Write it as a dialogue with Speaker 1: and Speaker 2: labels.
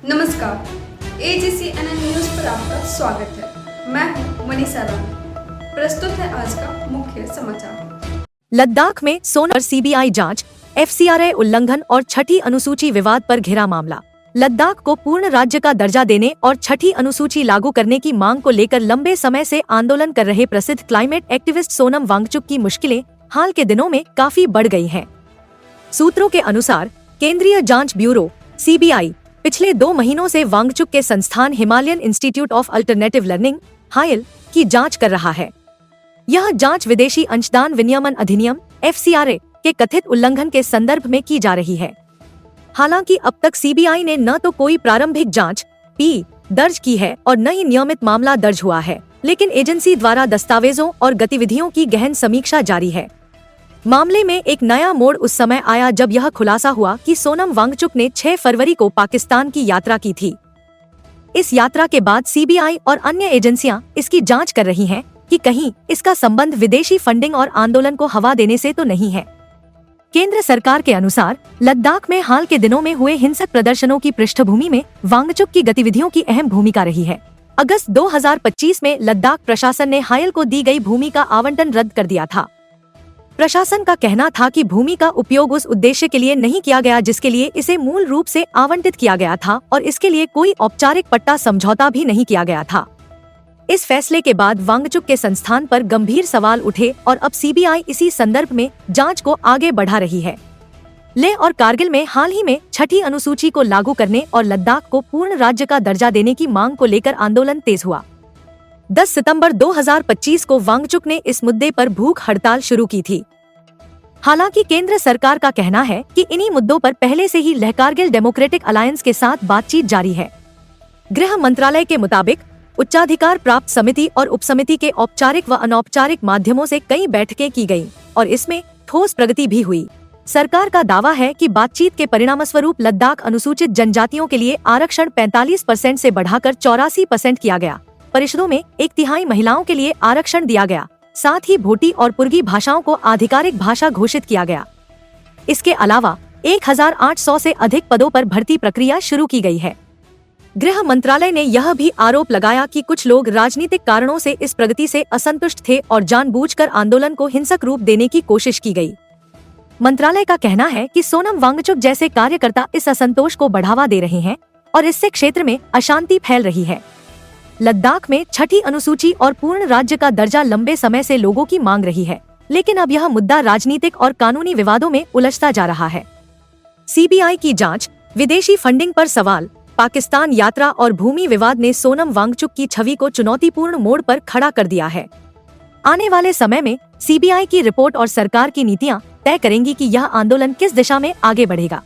Speaker 1: नमस्कार, AGCNN news पर आपका स्वागत है। मैं हूं मनीषा राम। प्रस्तुत है आज का मुख्य समाचार।
Speaker 2: लद्दाख में सोनम पर CBI जांच, FCRA उल्लंघन और छठी अनुसूची विवाद पर घिरा मामला। लद्दाख को पूर्ण राज्य का दर्जा देने और छठी अनुसूची लागू करने की मांग को लेकर लंबे समय से आंदोलन कर रहे प्रसिद्ध क्लाइमेट एक्टिविस्ट सोनम वांगचुक की मुश्किलें हाल के दिनों में काफी बढ़ गई हैं। सूत्रों के अनुसार केंद्रीय जांच ब्यूरो CBI पिछले 2 महीनों से वांगचुक के संस्थान Himalayan institute of alternative learning (HIAL) की जांच कर रहा है। यह जांच विदेशी अंशदान विनियमन अधिनियम FCRA के कथित उल्लंघन के संदर्भ में की जा रही है। हालांकि अब तक CBI ने न तो कोई प्रारंभिक जांच (P) दर्ज की है और न ही नियमित मामला दर्ज हुआ है, लेकिन एजेंसी द्वारा दस्तावेजों और गतिविधियों की गहन समीक्षा जारी है। मामले में एक नया मोड़ उस समय आया जब यह खुलासा हुआ कि सोनम वांगचुक ने 6 फरवरी को पाकिस्तान की यात्रा की थी। इस यात्रा के बाद CBI और अन्य एजेंसियां इसकी जांच कर रही हैं कि कहीं इसका संबंध विदेशी फंडिंग और आंदोलन को हवा देने से तो नहीं है। केंद्र सरकार के अनुसार लद्दाख में हाल के दिनों में हुए हिंसक प्रदर्शनों की पृष्ठभूमि में वांगचुक की गतिविधियों की अहम भूमिका रही है। अगस्त 2025 में लद्दाख प्रशासन ने HIAL को दी गई भूमि का आवंटन रद्द कर दिया था। प्रशासन का कहना था कि भूमि का उपयोग उस उद्देश्य के लिए नहीं किया गया जिसके लिए इसे मूल रूप से आवंटित किया गया था और इसके लिए कोई औपचारिक पट्टा समझौता भी नहीं किया गया था। इस फैसले के बाद वांगचुक के संस्थान पर गंभीर सवाल उठे और अब CBI इसी संदर्भ में जांच को आगे बढ़ा रही है। लेह और कारगिल में हाल ही में छठी अनुसूची को लागू करने और लद्दाख को पूर्ण राज्य का दर्जा देने की मांग को लेकर आंदोलन तेज हुआ। 10 सितंबर 2025 को वांगचुक ने इस मुद्दे पर भूख हड़ताल शुरू की थी। हालांकि केंद्र सरकार का कहना है कि इन्हीं मुद्दों पर पहले से ही लेह कारगिल डेमोक्रेटिक अलायंस के साथ बातचीत जारी है। गृह मंत्रालय के मुताबिक उच्चाधिकार प्राप्त समिति और उपसमिति के औपचारिक व अनौपचारिक माध्यमों से कई बैठकें की गयी और इसमें ठोस प्रगति भी हुई। सरकार का दावा है कि बातचीत के परिणामस्वरूप लद्दाख अनुसूचित जनजातियों के लिए आरक्षण 45% से बढ़ाकर 84% किया गया। परिषदों में 1/3 महिलाओं के लिए आरक्षण दिया गया। साथ ही भोटी और पुर्गी भाषाओं को आधिकारिक भाषा घोषित किया गया। इसके अलावा 1800 से अधिक पदों पर भर्ती प्रक्रिया शुरू की गई है। गृह मंत्रालय ने यह भी आरोप लगाया कि कुछ लोग राजनीतिक कारणों से इस प्रगति से असंतुष्ट थे और जानबूझकर आंदोलन को हिंसक रूप देने की कोशिश की गई। मंत्रालय का कहना है कि सोनम वांगचुक जैसे कार्यकर्ता इस असंतोष को बढ़ावा दे रहे हैं और इससे क्षेत्र में अशांति फैल रही है। लद्दाख में छठी अनुसूची और पूर्ण राज्य का दर्जा लंबे समय से लोगों की मांग रही है, लेकिन अब यह मुद्दा राजनीतिक और कानूनी विवादों में उलझता जा रहा है। CBI की जांच, विदेशी फंडिंग पर सवाल, पाकिस्तान यात्रा और भूमि विवाद ने सोनम वांगचुक की छवि को चुनौतीपूर्ण मोड़ पर खड़ा कर दिया है। आने वाले समय में CBI की रिपोर्ट और सरकार की नीतियां तय करेंगी कि यह आंदोलन किस दिशा में आगे बढ़ेगा।